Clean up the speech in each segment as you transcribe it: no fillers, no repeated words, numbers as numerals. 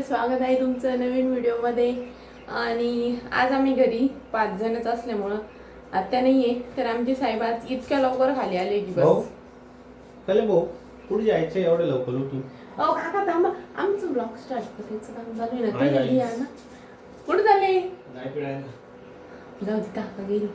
स्वागत आहे तुमचं नवीन व्हिडिओमध्ये. आणि आज आम्ही घरी 5 जणच असल्यामुळं आत्या नाहीये, तर आमची साहेब आज इतक्या लवकर खाली आले की बस. चले भाऊ पुढे जायचं एवढं लवकर उठून. काका थांबा, आमचं ब्लॉग स्टार्ट करायचं काम चालू आहे ना, तुम्ही या ना. कुठं झाले? जाऊ दे, काका गेली.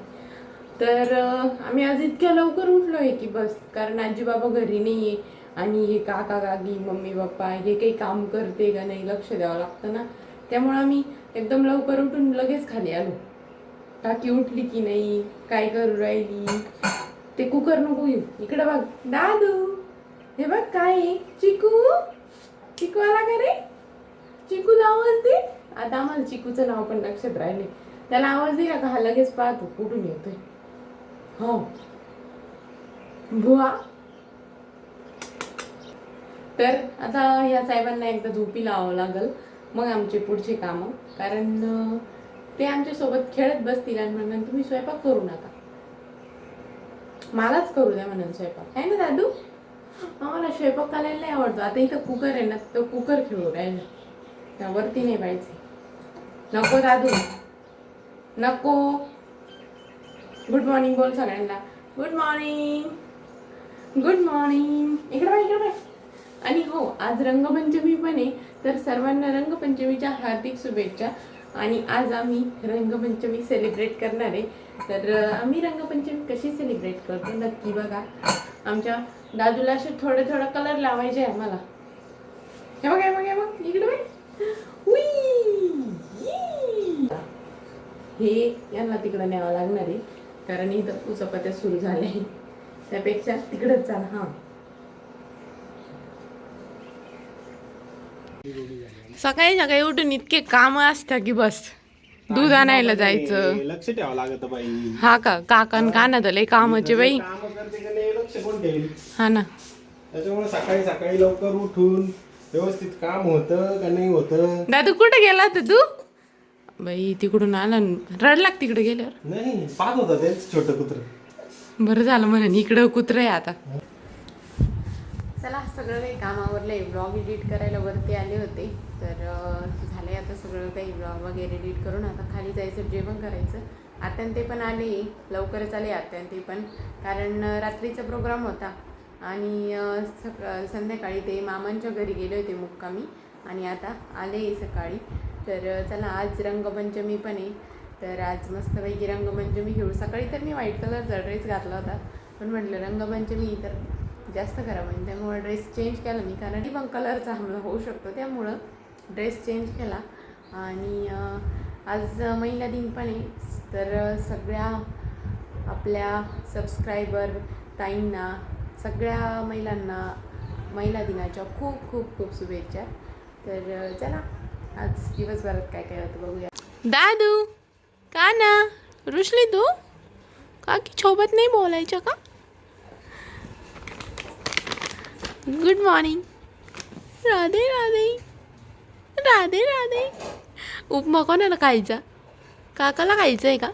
तर आम्ही आज इतक्या लवकर उठलोय की बस, कारण आजी बाबा घरी नाहीये आणि हे काका काकी मम्मी पप्पा हे काही काम करते का नाही लक्ष द्यावं लागतं ना, त्यामुळे आम्ही एकदम लवकर उठून लगेच खाली आलो. काकी उठली की नाही, काय करू राहिली, ते कुकर नको घेऊ. इकडे बघ दादू, हे बघ काय आहे, चिकू. चिकू आला का रे? चिकूला आवाज दे. आता आम्हाला चिकूचं नाव पण लक्षात राहिले. त्याला आवाज दिला का हा लगेच पाहतो कुठून येतोय. हो बुवा. तर आता ह्या साहेबांना एकदा झोपी लावावं लागल, मग आमचे पुढचे कामं. कारण ते आमच्यासोबत खेळत बसतील आणि म्हणून तुम्ही स्वयंपाक करू नका, मलाच करू द्या म्हणून स्वयंपाक. आहे ना दादू? आम्हाला स्वयंपाक करायला नाही आवडतो. आता इथं कुकर आहे ना, तर कुकर खेळू राहिलं, त्यावरती नाही पाहिजे. नको दादू नको. गुड मॉर्निंग बोल सगळ्यांना. Good morning, good morning. इकडे बाय, इकडे बाय. आणि हो, आज रंगपंचमी पण आहे, तर सर्वांना रंगपंचमीच्या हार्दिक शुभेच्छा. आणि आज आम्ही रंगपंचमी सेलिब्रेट करणार आहे. तर आम्ही रंगपंचमी कशी सेलिब्रेट करतो नक्की बघा. आमच्या दादूला असे थोडे थोडे कलर लावायचे आहे आम्हाला. हे बघ, हे बघ, हे बघ, इकडे बाय. हे यांना तिकडं न्यावं लागणार आहे, कारण इथं उचपात्या सुरू झाल्या आहे, त्यापेक्षा तिकडच चाल. हा, सकाळी सकाळी उठून इतके काम असतात की बस. दूध आणायला जायचं, लक्ष ठेवावं लागत बाई. हा का काकण कानात लय कामाचे बाई. काम करते का नाही लक्ष कोण ठेवेल? हा ना, त्याच्यामुळे सकाळी सकाळी लवकर उठून व्यवस्थित काम होतं का नाही होतं. दादू कुठे गेला होता तू? बाई तिकडून आला रडला तिकडे गेल्यावर. नाही पाहत होता तेच छोटं कुत्र. बरं झालं म्हणून इकडं कुत्र आहे आता. चला, सगळं काही काम आवरलंय. ब्लॉग एडिट करायला वरती आले होते, तर झालंय आता सगळं काही ब्लॉग वगैरे एडिट करून आता खाली जायचं, जेवण करायचं. आत्यान ते पण आले, लवकरच आले आत्यान ते पण, कारण रात्रीचा प्रोग्राम होता आणि संध्याकाळी ते मामांच्या घरी गेले होते मुक्कामी आणि आता आले सकाळी. तर चला, आज रंगपंचमी पण आहे, तर आज मस्तपैकी रंगपंचमी घेऊ. सकाळी तर मी व्हाईट कलरचा ड्रेस घातला होता, पण म्हटलं रंगपंचमी तर जास्त खराब होईल, त्यामुळं ड्रेस चेंज केला मी, कारण ती पण कलरचा हमला होऊ शकतो, त्यामुळं ड्रेस चेंज केला. आणि आज महिला दिन पण आहे, तर सगळ्या आपल्या सबस्क्रायबर ताईंना, सगळ्या महिलांना महिला दिनाच्या खूप खूप खूप शुभेच्छा. तर चला, आज दिवसभरात काय काय होतं बघूया. दादू का ना रुसली तू? काकी सोबत नाही बोलायचं का? Good morning. राधे राधे, राधे राधे. उपमा कोणाला खायचा? काकाला खायचं आहे का?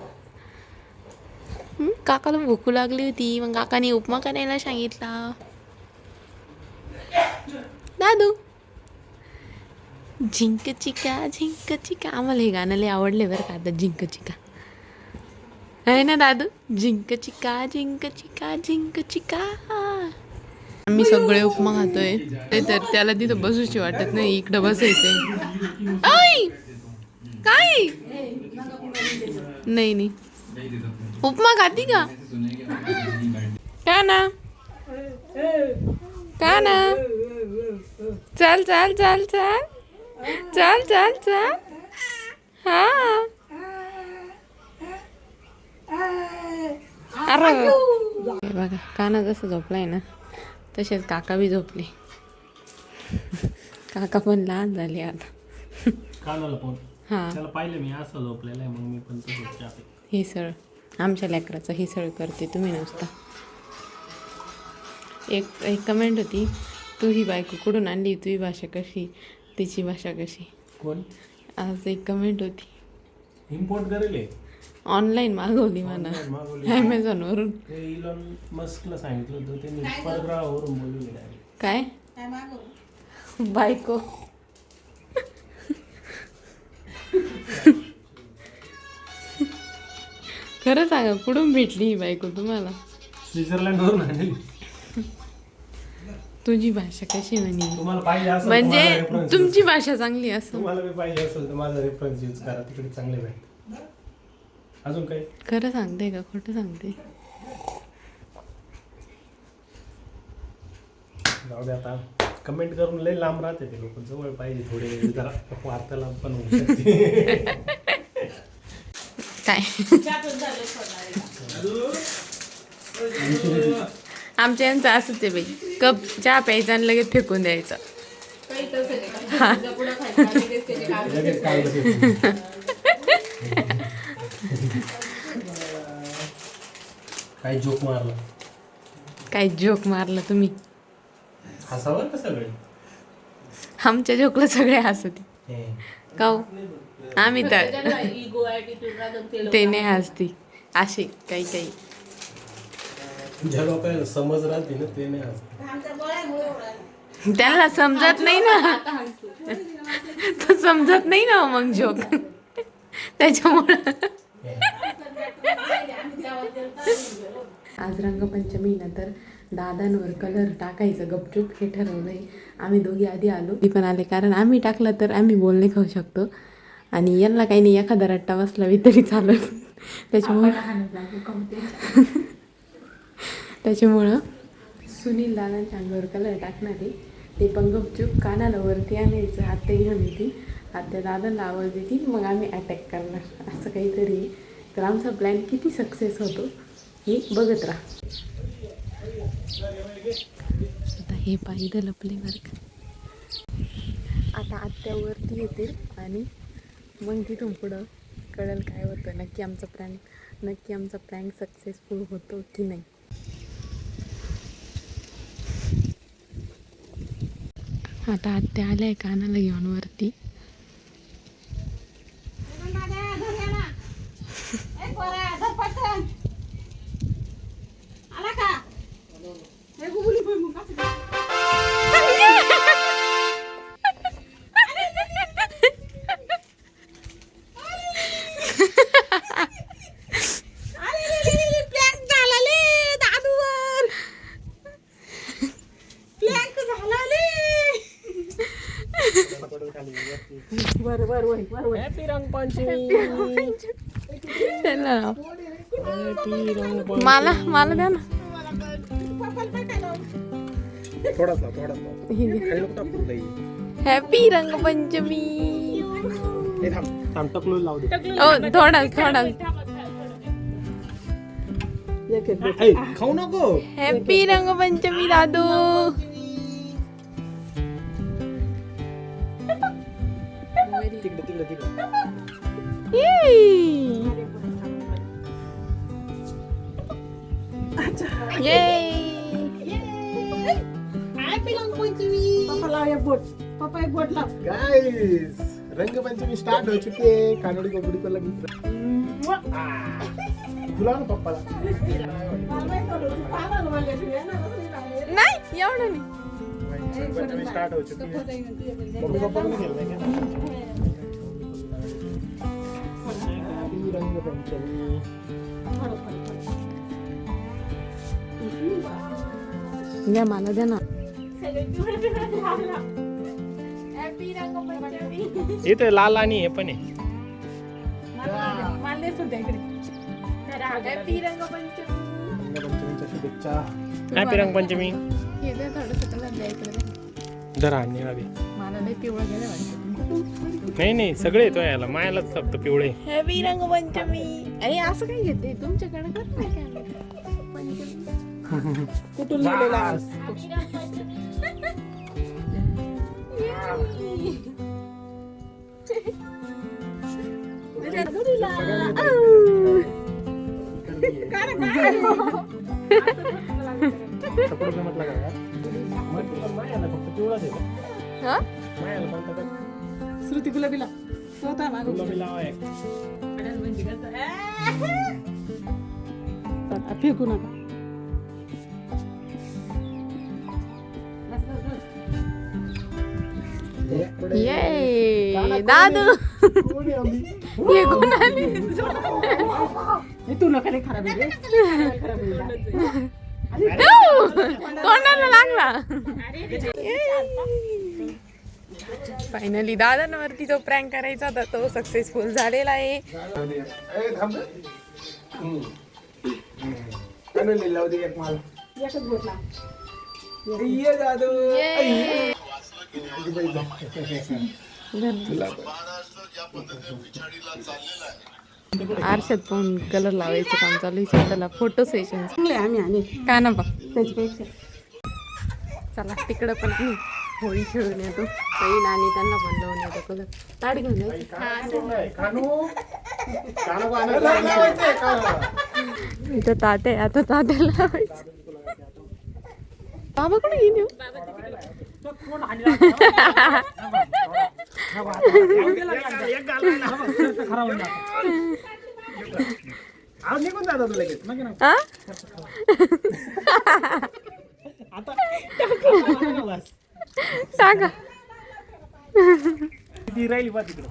काकाला भूक लागली होती, मग काकाने उपमा करायला सांगितला. दादू झिंक चिका, झिंक चिका. आम्हाला हे गाणं लय आवडले बरं का आता, झिंक चिका आहे ना दादू? झिंक चिका, झिंक चिका, झिंक चिका. आम्ही सगळे उपमा खातोय, ते तर त्याला तिथं बसूशी वाटत नाही, इकडं बसायचंय. ऐ काय नाही नाही, उपमा खाती का? का ना, का ना. चल चल चल चल चल चल चल. हा, अरे बघा काना जसं झोपलाय ना, तसेच काका बी झोपले. काका पण लहान झाले आता. कानाला पण हा, त्याला पाहिलं मी असं झोपलेलं आहे, मग मी पण तसंच. हिसळ आमच्या लेकराचं हिसळ करते, तुम्ही नुसता. एक कमेंट होती, तू ही बायको कुठून आणली, तुझी भाषा कशी, तिची भाषा कशी. कोण? आज एक कमेंट होती, इम्पोर्ट करेल ऑनलाईन मागवली म्हणा ॲमेझॉनवरून. इलॉन मस्कला सांगितलं होतं, त्यांनी परग्रहावरून बोलवले. काय बायको खरं सांगा कुठून भेटली ही बायको तुम्हाला? स्वित्झर्लंड वरून आणली. तुझी भाषा कशी म्हणे? तुम्हाला पाहिजे असेल तर माझा म्हणजे reference तुमची भाषा चांगली असं. तुम्हाला बी पाहिजे असेल तर माझा रेफरन्स यूज करा, तिकडे चांगले भेटतात. अजून काही खरं सांगते का खोटं सांगते? जाऊ दे आता. कमेंट करून लय लांब राहते ते लोक, जवळ पाहिजे थोडे जरा वार्तालाप पण होऊ शकते. काय आमच्या यांचं असंच आहे बाई, कप चहा प्यायचा आणि लगेच फेकून द्यायचा. लगेच काय होतं. काय जोक मारला, काय जोक मारला तुम्ही? हसावर का सगळे? आमच्या जोकला सगळे हसते. का हो? आम्ही तर ते नाही हसती असे काही काही. ज्या लोकांना समज राहते ना ते नाही हसत. त्यांना समजत नाही ना, तो समजत नाही ना मग जोक, त्याच्यामुळं. आज रंगपंचमी नंतर दादांवर कलर टाकायचं गपचूप हे ठरवलंय. आम्ही दोघी आधी आलो, ती पण आले, कारण आम्ही टाकलं तर आम्ही बोलणे खाऊ शकतो आणि यांना काही नाही, एखादा रट्टा बसला तरी चालत. त्याच्यामुळं सुनील दादांच्या अंगावर कलर टाकणारे ते पण गपचूप कानाला वरती आणायचं. आत्या घेऊन येतील, आत्या दादांना आवाज देतील, मग आम्ही अटॅक करणार, असं काहीतरी. तर आमचा प्लॅन किती सक्सेस होतो हे बघत राहा. आता हे पाहिजे लपले बरं का. आता आत्यावरती येतील आणि मग तिथून पुढं कळेल काय होतं, नक्की आमचा प्रँक सक्सेसफुल होतो की नाही. आता आत्या आल्या कानाला घेऊन वरती. हॅपी रंगपंचमी. त्याला मला द्या ना. थोडासा हॅपी रंगपंचमी. थांब टकलो लावू दे. थोडा खाऊ नको. हॅपी रंगपंचमी दादू. तिकडे गाइस, रंगपंचमी स्टार्ट हो चुकी है. कानोडी कोबडी को लगी बुला ना पप्पाला. नाही एवढं नाही. रंगपंचमी स्टार्ट हो चुकी है. मम्मी पापा को नहीं खेलना है क्या? हैप्पी रंगपंचमी. द्या मला द्या ना. इथे लाल आणि हे पण आहे. रंगपंचमीच्या शुभेच्छा. हॅपी रंगपंचमी. हे द्या थोडंसं कलर द्या इकडे. जरा आणि रावी. मला नाही पिवळं गेलं वाटतं. नाही सगळे येतो याला, मायालाच फक्त पिवळे. हॅपी रंगपंचमी. अरे असं काय घेते तुमच्याकडे करत नाही काय? कुठून लिहिलेला? श्रुती गुलाबीला फेकू नका. ये दादू ये कोण आली तू नका रे खराब तोंडाला लागला फायनली दादांवरती जो प्रँक करायचा होता तो सक्सेसफुल झालेला आहे. आरशात पण कलर लावायचं काम चालू आहे. त्याला फोटो सेशन आम्ही आणि का ना बघ. त्याच्यापेक्षा चला तिकडं पण आम्ही होळी खेळून येतो. काही नानी त्यांना पण लावून येतो कलर. ताट घेऊन इथं ताट आहे. आता ताट्याला लावायचं. बाबा कुठे गेली हो? निघून जातात लगेच आ? टाका ती राहिली बा तिकडे.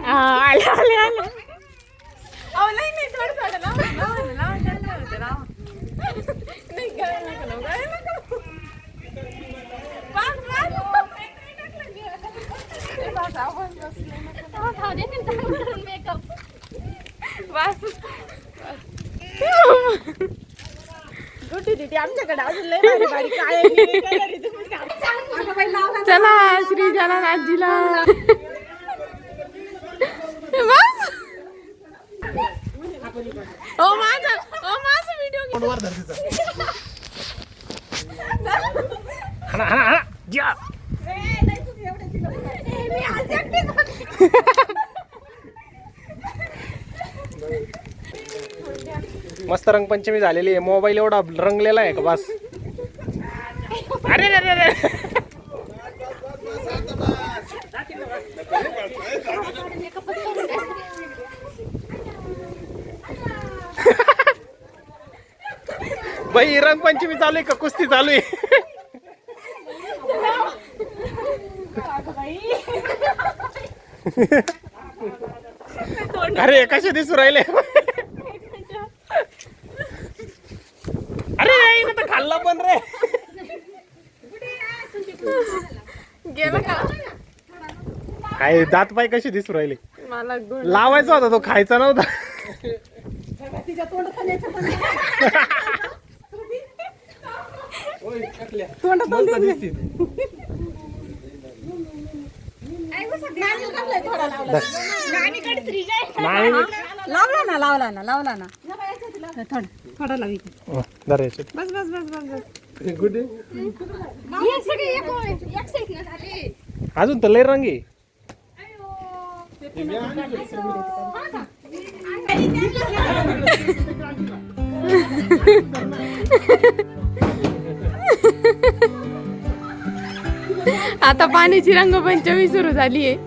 आले आले आले. अहो नाही नाही थोडं थोडं लावा नाही गळायला नको लावू, गळायला नको. बस, बस. ते बस, आवाज बसले नको. बस. गुटी दिदी आमच्याकडे अजून लय भारी भारी काळे निळे कलर आहे. तुम्ही सांगा. चला श्रीजाला आजीला बस. ओ माझा व्हिडिओ मस्त रंगपंचमी झालेली आहे. मोबाईल एवढा रंगलेला आहे का बस. अरे अरे अरे बाई रंगपंचमी चालू आहे का कुस्ती चालू आहे? अरे कसे दिसू राहिले? अरे येईन तर खाल्ला पण रे. गेला का? काय दात पाय कसे दिसू राहिले? मला लावायचा होता तो, खायचा नव्हता. लावला ना थोडा लावी. बस बस बस बस बस बस. अजून तर लय रंग आहे. आता पाण्याची रंगपंचमी सुरू झाली आहे.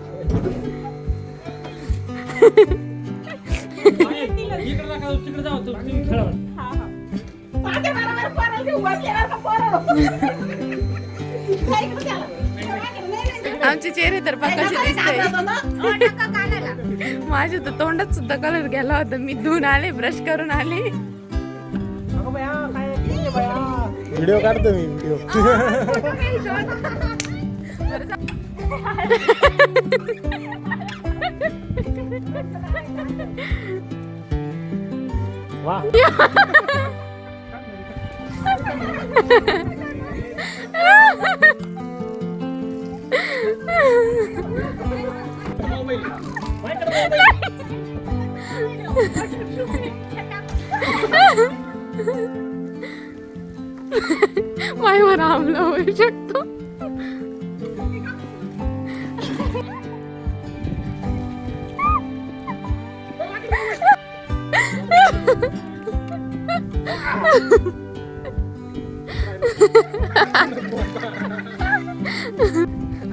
आमचे चेहरे तर कसे दिसतंय. माझ्या तर तोंडात सुद्धा कलर गेला होता. मी धुवून आले, ब्रश करून आले. व्हिडिओ काढतो मी व्हिडिओ. वा मायवर हमला होऊ शकतो.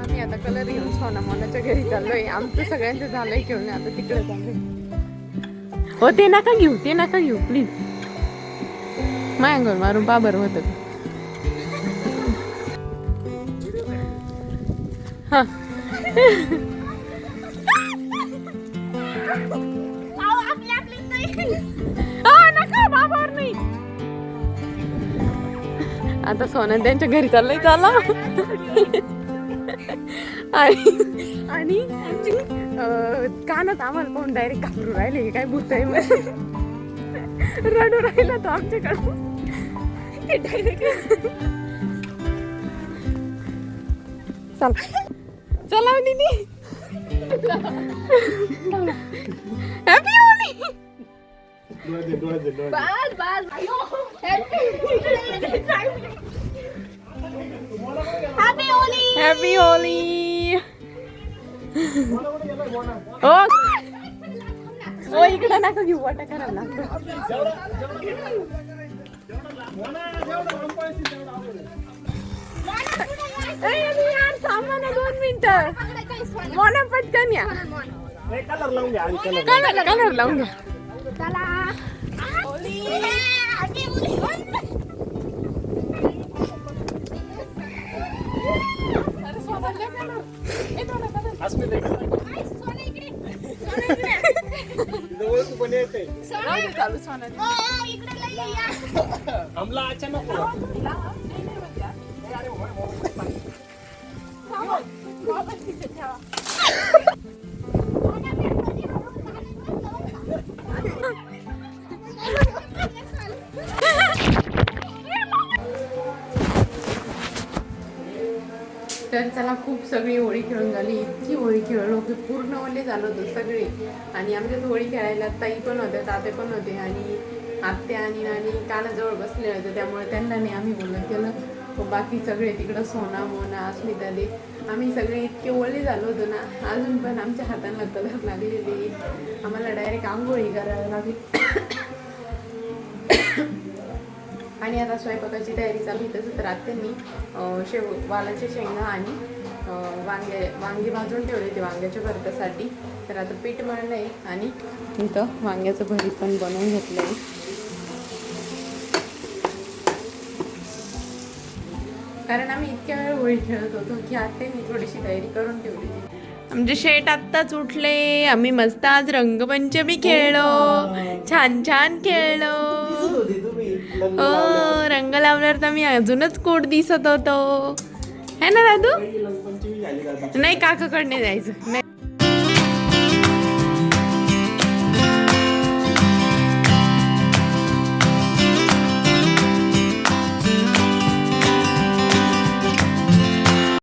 आम्ही आता कलर घेऊन सोना मोनाच्या घरी चाललोय. आमचं सगळ्यांचं झालंय खेळून, आता तिकडे चाललोय. हो ते नका घेऊ प्लीज. मायांगोर मारून पाबर होत. हा नका बाबावर नाही. आता सोनं त्यांच्या घरी चाललंय चला. आणि आमची कानात आम्हाला पाहून डायरेक्ट घाबरू राहिले की काय भूत आहे म्हणजे. रडू राहिला तो आमच्याकडून. चला चला दीदी. हॅपी होली. हॅपी होली. ओ इकडे नका घेऊ वाटा करायला थांबा ना 2 मिनिटं. मोना पटकन या. कलर लावून घ्या. कलर लावून घ्या. आमला अचानक तर चला खूप सगळी होळी खेळून झाली. इतकी होळी खेळलो की पूर्ण ओले झालो होतो सगळे. आणि आमच्यात होळी खेळायला ताई पण होत्या, ताते पण होते आणि आत्या आणि नानी कानाजवळ बसले होते. त्यामुळे त्यांना नाही आम्ही बोलणं केलं. बाकी सगळे तिकडं सोना मोना अस्मिता दे आम्ही सगळे इतके ओले झालो होतो ना. अजून पण आमच्या हातांना कलर लागलेले. आम्हाला डायरेक्ट आंघोळी करायला लागली. आणि आता स्वयंपाकाची तयारी चालू. तसं तर आत्यांनी वालाच्या शेंगा आणि वांगे भाजून ठेवले होते वांग्याच्या भरतासाठी. तर आता पीठ मळलं आहे आणि इथं वांग्याचं भरीत पण बनवून घेतलं आहे. कारण आम्ही इतक्या वेळ होळी खेळत होतो की आत्यांनी थोडीशी तयारी करून ठेवली होती. आमचे शेट आत्ताच उठले. आम्ही मस्त आज रंगपंचमी खेळलो. छान छान खेळलो. हो रंग लावल्यावर तर मी अजूनच कोट दिसत होतो है ना दादू. नाही काकाकडे जायचं नाही.